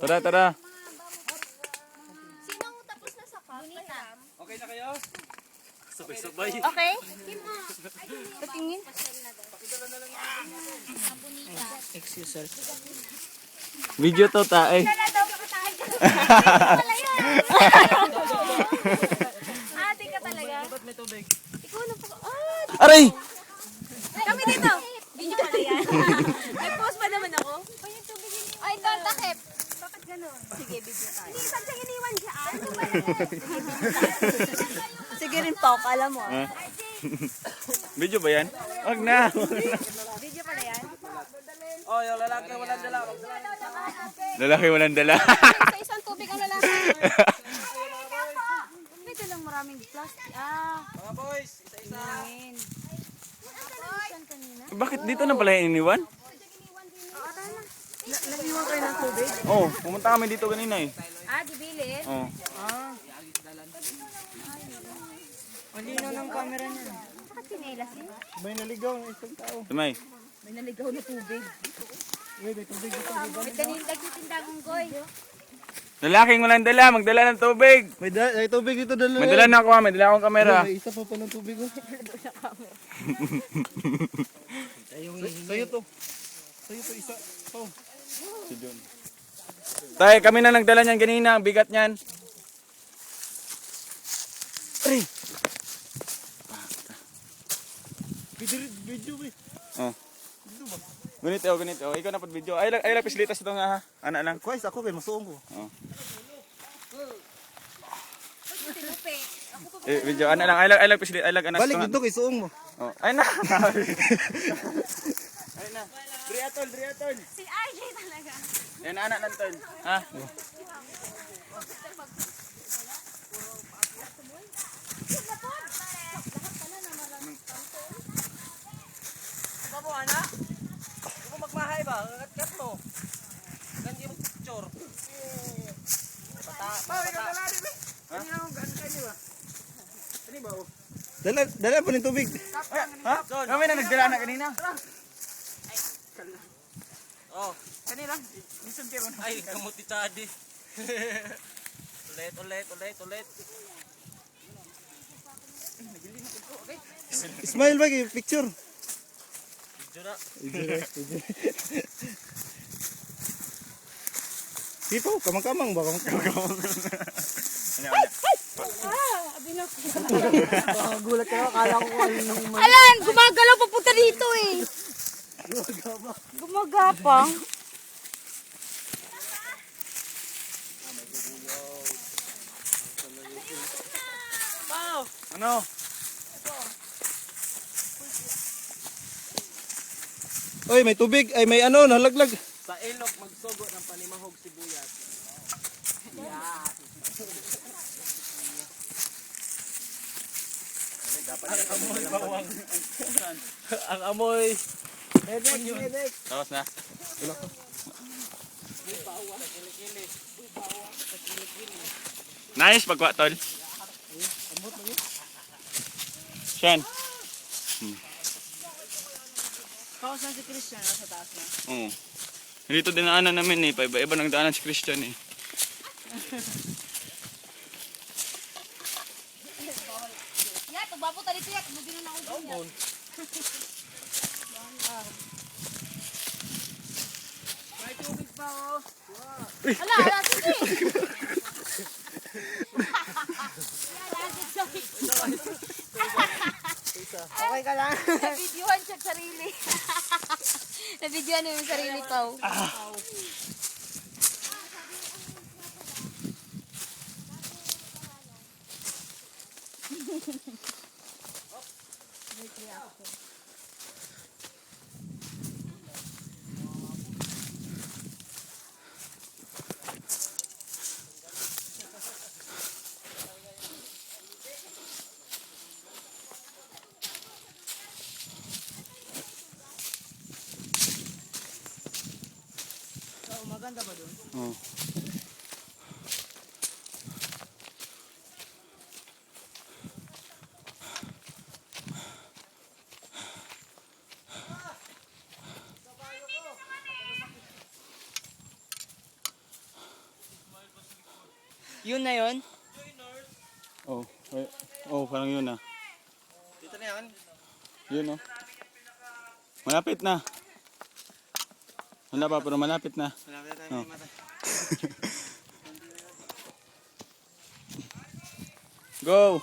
Tara, tara. Sinong tapos na sa cup? Okay na kayo? Sabay-sabay. Okay? Patingin. Video to ta eh. Ate ka talaga. Ikaw na po. Aray! Kami dito. Video pala yan. May post pa naman ako. Ay, ito, takip. Bakit ganun? Sige, video tayo. Hindi, saan siya iniwan siya? Ano ba yan? Sige rin, Pao, alam mo. Video ba yan? Wag na. Video pala yan. Oh, yung lalaki walang dala. Lalaki walang dala. Sa isang tubig ang lalaki. Pwede lang maraming plastic. Mga boys, isa-isa. Amin. Saan kanina? Bakit dito na pala yung iniwan? Nag-iwan kayo ng tubig? Oh, pumunta kami dito kanina eh. Dibilin? Oh. Ang linaw ng camera niya. Bakit sinelas yun? May naligaw ng isang tao. Tumay. May naligaw na tubig. May tubig dito. May kanina nagtitindagong goy. Lalaking walang dala, magdala ng tubig. May tubig dito dala. May dala na ako, may dala akong kamera. May isa pa pa ng tubig. Sa'yo to. Sa'yo to isa. Oh. Si John. Tay, kami na nagdala niyan kanina, ang bigat niyan. Aray! Video eh. Oh. Ganito, ganito. Ikaw na pod video. Ay, lapis litas ito nga ha. Ana lang. Kuwais ako kay masuong ko. Oh. Tinupi. Video, ana lang. Ay, lapis litas. Ay, anak. Balik dito kay suong mo. Oh. Ay na. Ay na. Driatol, driatol. Si RJ talaga. Yan anak nantol. Ha? Babo, anak? Hindi mo magmahay ba? Kat mo. Ganti mo picture. Dala pa ng tubig. Ha? Kami na nagdala na kanina. Oh. Kanina. Listen kayo. Ay, kamuti tadi. Ulit. Smile ba kay picture? Video na. Tipo, kamang-kamang ba? Gulat ka, akala ko nung Alan, gumagalaw papunta dito eh. Gumagapang. Ano? Oy, may tubig. Ay, may ano, nalaglag. Sa ilok, magsugo ng panimahog sibuyas. Ang amoy bawang. Ang amoy. Tapos na. Nice pagwa tol. Siyan. Kausan si Christian sa taas na. Oo. Dito dinaanan namin eh. Paiba-iba nang daanan si Christian eh. Ya, tubapo tadi tiyak, bugin na ako doon. May tubig pa oh. Ala, sige. Okay ka lang. Nabidyohan siya sarili. Nabidyohan mo yung sarili, Pao. Maganda ba doon? Oo. Yun na yun? Oh, oh, parang yun ah. Dito na yan. Yun oh. Malapit na. Wala pa, pero malapit na. Malapit na Oh. yung mata. Go!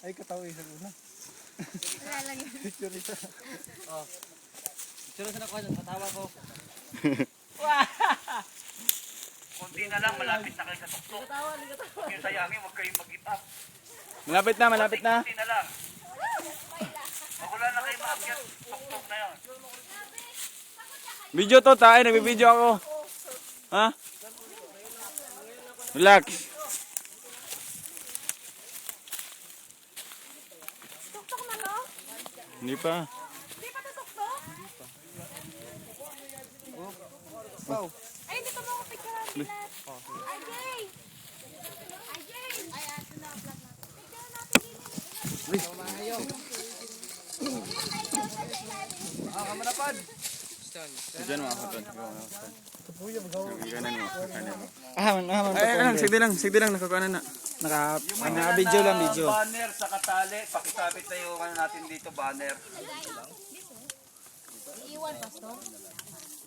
Ay, katawa isa una. Wala lang yun. Picture isa. Oh. Sino sa nakuha dyan? Katawa ko. Kunti na lang, malapit na kayo sa tuktok. Yung sayangin, huwag kayong mag-give up. Malapit na, malapit na. Kunti na lang. Pag wala na kayo maakyat, tuktok na yun. Video to, tayo. Nagbibideo ako. Ha? Relax. Tuktok na no? Hindi pa. Hindi pa to tuktok? Wow. Ay, dito mo ako picturean nila. Ajay! Ajay! Ay, ato na, vlog na. Picture natin dito. Kamanapad. Diyan mga kapatid. Puya, magawa. Kanan mo. Kanan mo. Ahaman Ay, lang. Sigdi lang. Nakakuha na. Video lang, video. Banner sa katali, pakisabit na yung ano natin dito, banner. Iiwan, Pastor.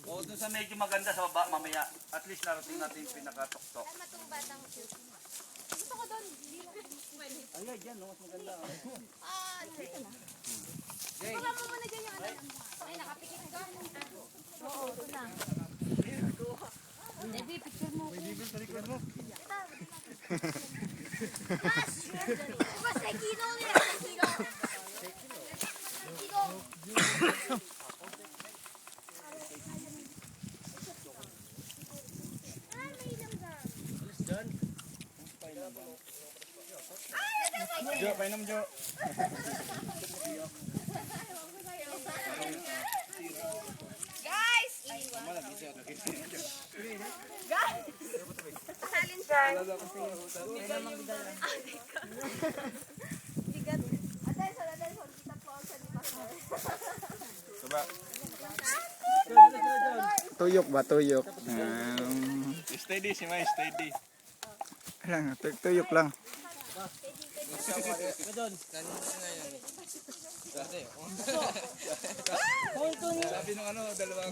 O dun sa medyo maganda sa baba, mamaya. At least narating natin yung pinakatuktok. Ay, matong batang cute. Gusto ko doon. Ay, dyan, no, mas maganda. Ah, dito na. Wala mo muna dyan yung ano. Ay, nakapikit ka. Oo, ito na. Debbie, picture mo. Diba, Sekino niya? Sekino. Sekino. Jo, painom Jo. Guys! Guys! Salin siya. Bigat. Adelson, kita po sa di Pastor. Coba. Tuyok ba, tuyok? Steady si May, steady. Lang, tuyok lang. Sabi nung ano, dalawang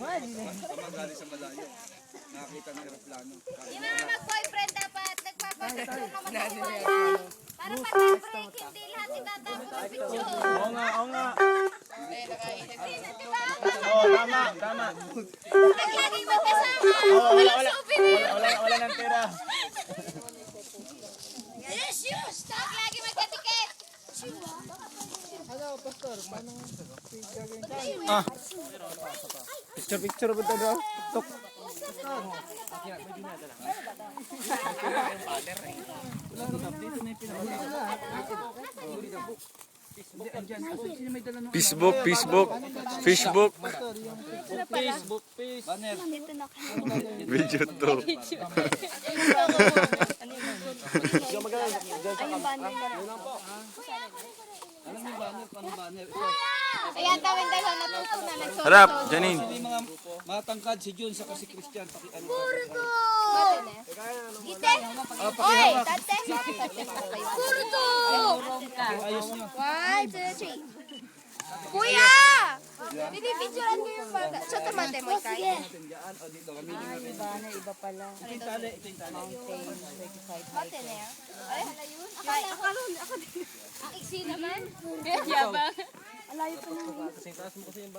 pamagaling sa malayo. Nakakita ng aeroplano. Yung mga mag-boyfriend dapat nagpapapicture na mag-boyfriend. Para pag-break, hindi lahat itatapos sa picture. Oo nga. Di ba? Oo, tama. Laging magkasama. Walang souvenir. Wala ng pera. Yes! Lagi magkatikit. Picture ba ito daw? Tok. Facebook. Banner. Video to. Alam mo banner, paano banner? Ayan, tawin dahil natuto na nagsusunod. Harap, Janine. Hindi mga matangkad si Jun sa si Christian. Ano? Gite! Oy, tate! Kurto! Ayos nyo. 1, 2, 3. Kuya! Binibidyoan ko yung bata. Sa tomate mo kaya. Diyan o dito. Kami din natin. Iba pala. Ito yung tali. Ito yung tali. Mate na yan. Ay, yun. Ako din. Ang iksi naman. Yabang. Kasi taas mo kasi yung